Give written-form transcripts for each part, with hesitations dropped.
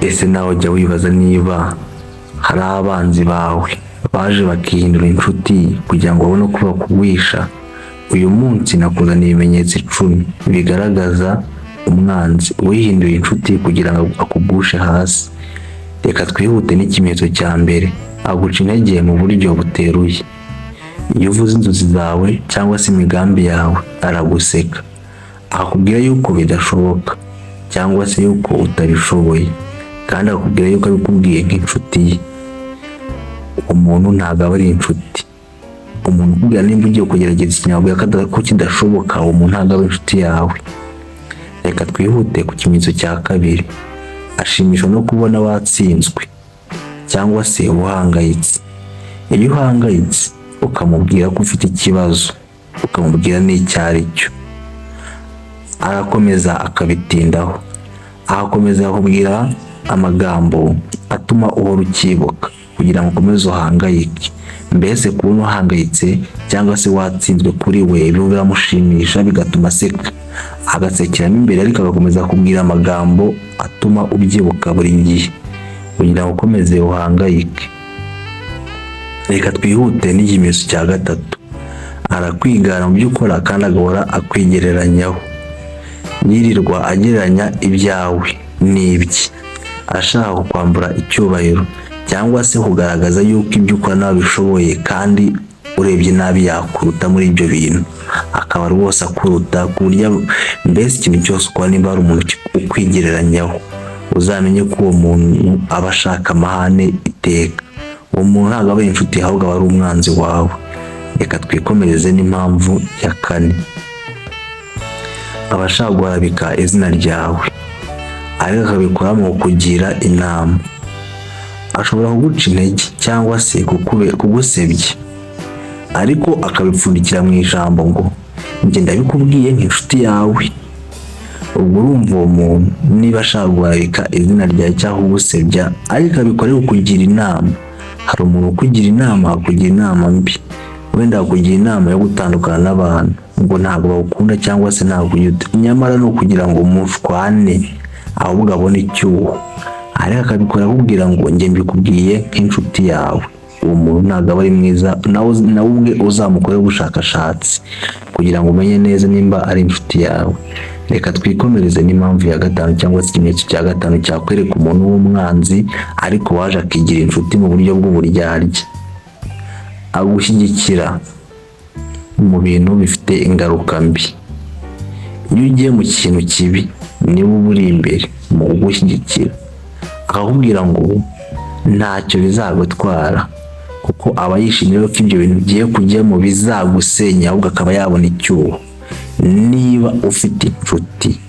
Ese nawe jya wibaza niba hari abanzi bawe baje bakihindura inshuti kugira ngo babone uko bakugwisha? Uyu munsi nakuzaniye ibimenyetso 10 bigaragaza umwanzi wihinduye inshuti kugira ngo akugushe hasi. Reka twihute n'ikimenyetso cya mbere. Aguca intege mu buryo buteruye. Iyo uvuze inzozi zawe cyangwa se imigambi yawe, araguseka akakubwira yuko bidashoboka cyangwa se yuko utabishoboye, kandi akakubwira yuko abikubwiye nk'inshuti ye. Umuntu ntabwo aba ari inshuti. Umuntu ukubwira nimba ugiye kugerageza ikinyabwira ko kidashoboka, uwo muntu ntabwo aba inshuti yawe. Reka twihute ku kimenyetso cya kabiri. Ashimishwa no kubona watsinzwe cyangwa se uhangayitse. Iyo uhangayitse ukamubwira ko ufite ikibazo, ukamubwira n'icyo ari cyo, arakomeza akabitindaho, agakomeza akubwira amagambo atuma uhora ukibuka kugira ngo ukomeze uhangayike. Mbese kubona uhangayitse cyangwa se watsinzwe kuri we biramushimisha, bigatuma aseka, agasekeramo imbere, ariko agakomeza akubwira amagambo atuma ubyibuka buri gihe kugira ngo ukomeze uhangayike. Reka twihute n'ikimenyetso cya gatatu. Arakwigana mu byo ukora kandi agahora akwigereranyaho. Yirirwa agereranya ibyawe n'ibye, ashaka kukwambura icyubahiro cyangwa se kugaragaza yuko ibyo ukora nawe bishoboye, kandi urebye nabi yakuruta muri ibyo bintu, akaba rwose akuruta ku buryo mbese ikintu cyose ukora, niba hari umuntu ukwigereranyaho, uzamenye ko uwo muntu aba ashaka amahane iteka. Uwo muntu ntabwo aba inshuti, ahubwo aba ari umwanzi wawe. Reka twikomereze n'impamvu ya 4. Aba ashaka guharabika izina ryawe, ariko akabikora mu kukugira inama. Ashobora kuguca intege cyangwa se kugusebya, ariko akabipfundikira mu ijambo ngo njye ndabikubwiye nk'inshuti yawe. Ubwo urumva uwo muntu niba ashaka guharabika izina ryawe cyangwa kugusebya, ariko abikora kukugira inama. Hari umuntu ukugira inama, akugira inama mbi, wenda akugira inama yo gutandukana n'abantu ngo ntabwo bawukunda cyangwa se ntabwo uyuta, nyamara ni ukugira ngo mushwane ahubwo abone icyuho, ariko akabikora akubwira ngo njye mbikubwiye nk'inshuti yawe. Uwo muntu ntabwo aba ari mwiza, nawe ubwe uzamukore ubushakashatsi kugira ngo umenye neza nimba ari inshuti yawe. Reka twikomereze n'impamvu ya 5 cyangwa se ikimenyetso cya 5 cyakwereka umuntu w'umwanzi ariko waje akigira inshuti mu buryo bw'uburyarya. Agushyigikira mu bintu bifite ingaruka mbi. Iyo ugiye mu kintu kibi, niwe uba uri imbere mu kugushyigikira, akakubwira ngo ntacyo bizagutwara, kuko aba yishimira ko ibyo bintu ugiye kujyamo bizagusenya, ahubwo akaba yabona icyuho. Niba ufite inshuti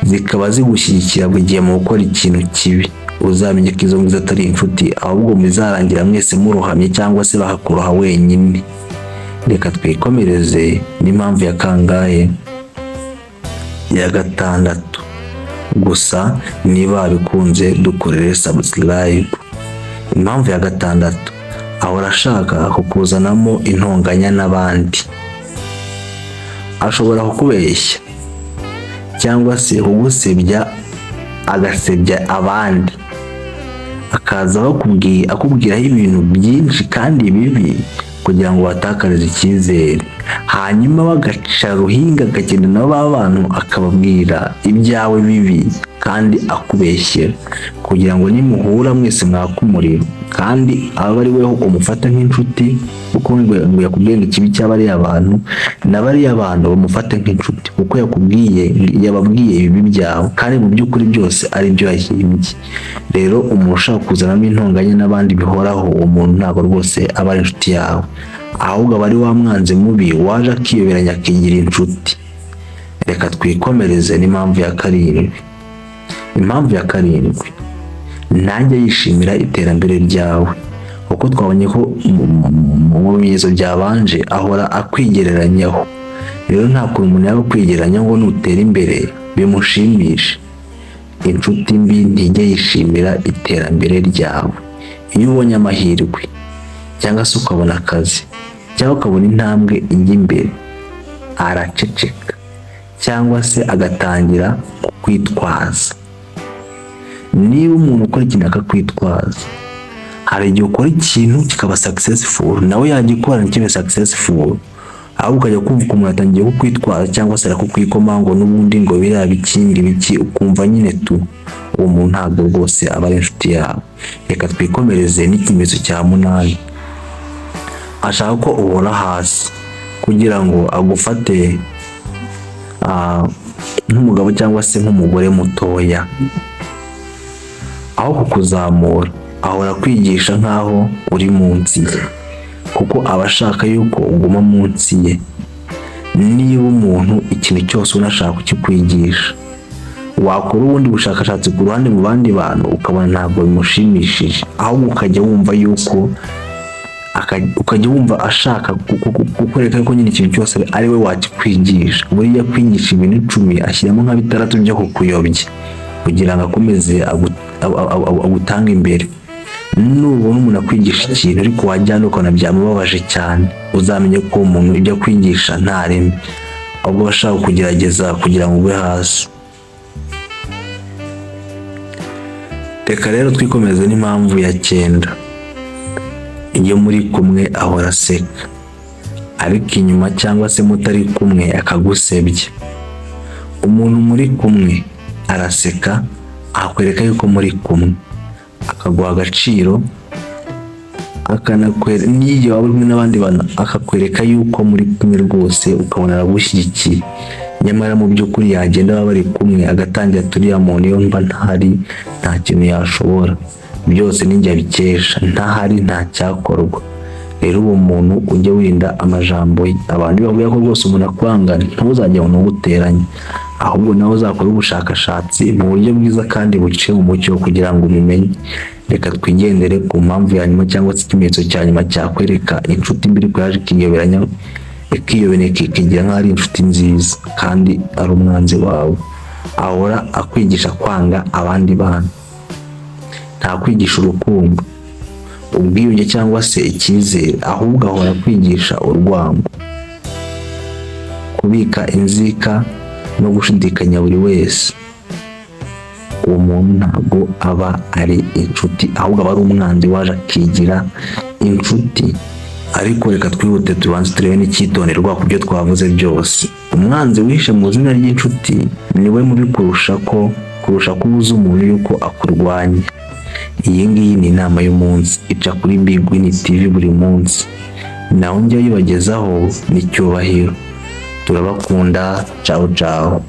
zikaba zigushyigikira buri gihe mu gukora ikintu kibi, uzamenye ko izo ngizo atari inshuti, ahubwo muzarangira mwese murohamye cyangwa se bakakuroha wenyine. Reka twikomereze n'impamvu ya kangahe? Ya 6. Gusa niba wabikunze dukorere subscribe. Impamvu ya 6, ahora ashaka kukuzanamo intonganya n'abandi. Ashobora kukubeshya cyangwa se kugusebya, agasebya abandi, akaza akubwiraho ibintu byinshi kandi bibi kugira ngo watakarize icyizere. Hanyuma bagaca ruhinga, akagenda nabo bantu akababwira ibyawe bibi kandi akubeshyera, kugira ngo nimuhura mwese mwaka umuriro, kandi aba ari weho umufata nk'inshuti, kuko ngo yakubwiye ngo ikibi cy'abariya abantu, n'abariya abantu bamufata nk'inshuti kuko yababwiye ibibi byawe, kandi mu by'ukuri byose ari byo yahimbye. Rero umuntu ushaka kuzanamo intonganya n'abandi bihoraho, uwo muntu ntabwo rwose aba ari inshuti yawe, ahubwo aba ari wa mwanzi mubi waje akiyoberanya akigira inshuti. Reka twikomereze n'impamvu ya 7. Impamvu ya 7, ntajya yishimira iterambere ryawe, kuko twabonye ko mu bimenyetso byabanje ahora akwigereranyaho. Rero nta kuntu umuntu yaba kwigereranya ngo nutera imbere bimushimishe. Inshuti mbi ntijya yishimira iterambere ryawe. Iyo ubonye amahirwe cyangwa se ukabona akazi cyangwa ukabona intambwe ijya imbere, araceceka cyangwa se agatangira kukwitwaza. Niba umuntu ukora ikintu akakwitwaza, hari igihe ukora ikintu kikaba successful, nawe yagikora ntikibe successful, ahubwo ukajya kumva umuntu atangiye kukwitwaza cyangwa se arakukwikoma ngo n'ubundi ngo biriya biki, ukumva nyine uwo muntu ntabwo rwose aba ari inshuti yawe. Reka twikomereze n'ikimenyetso cya 8. Ashaka ko uhora hasi kugira ngo agufate nk'umugabo cyangwa se nk'umugore mutoya, aho kukuzamura ahora kwigisha nk'aho uri munsi ye, kuko aba ashaka yuko uguma munsi ye. Niba umuntu ikintu cyose unashaka kukikwigisha, wakora ubundi bushakashatsi ku ruhande mu bandi bantu ukabona ntabwo bimushimishije, ahubwo ukajya wumva yuko ukajya wumva ashaka kukwereka yuko nyine ikintu cyose ari we wakikwigisha. Buriya kwigisha ibintu 10 ashyiramo nka 6 byo kukuyobya kugira ngo akomeze agutanga imbere. Nubona umuntu akwigisha ikintu ariko wajyana ukabona byamubabaje cyane, uzamenye ko umuntu ibyo kwigisha nta reme, ahubwo bashaka kugerageza kugira ngo ugwe hasi. Reka rero twikomeze n'impamvu ya 9. Iyo muri kumwe ahora aseka, ariko inyuma cyangwa se mutari kumwe akagusebya. Umuntu muri kumwe araseka, akwereka yuko muri kumwe, akaguha agaciro, akanakwereka n'iyo waba uri kumwe n'abandi bantu akakwereka yuko muri kumwe rwose, ukabona aragushyigikiye. Nyamara mu by'ukuri yagenda baba bari kumwe agatangira turiya muntu iyo mba ntahari nta kintu yashobora, byose ninjye abikesha, ntahari nta cyakorwa. Rero uwo muntu ujye wirinda amajambo ye. Abantu bavuga ko rwose umuntu akwanga, ntuzajya unaguteranya, ahubwo nawe uzakora ubushakashatsi mu buryo bwiza kandi buciye mu mucyo kugira ngo ubimenye. Reka twigendere ku mpamvu ya nyuma cyangwa se ikimenyetso cya nyuma cyakwereka inshuti mbi ariko yaje ikiyoberanya, ikiyoboneka ikigira nk'aho ari inshuti nziza kandi ari umwanzi wawe. Ahora akwigisha kwanga abandi bantu, nta kwigisha urukundo, ubwiyunge cyangwa se icyizere, ahubwo ahora kwigisha urwango, kubika inzika no gushidikanya buri wese. Uwo muntu ntabwo aba ari inshuti, ahubwo aba ari umwanzi waje akigira inshuti. Ariko reka twihute tubanze turebe n'icyitonderwa ku byo twavuze byose. Umwanzi wishe mu izina ry'inshuti niwe mubi kurusha ko ubuza umuntu yuko akurwanya. Iyi ngiyi ni inama y'umunsi ica kuri Big Win TV buri munsi, naho njya yibagezaho n'icyubahiro. Turabakunda, ciao ciao.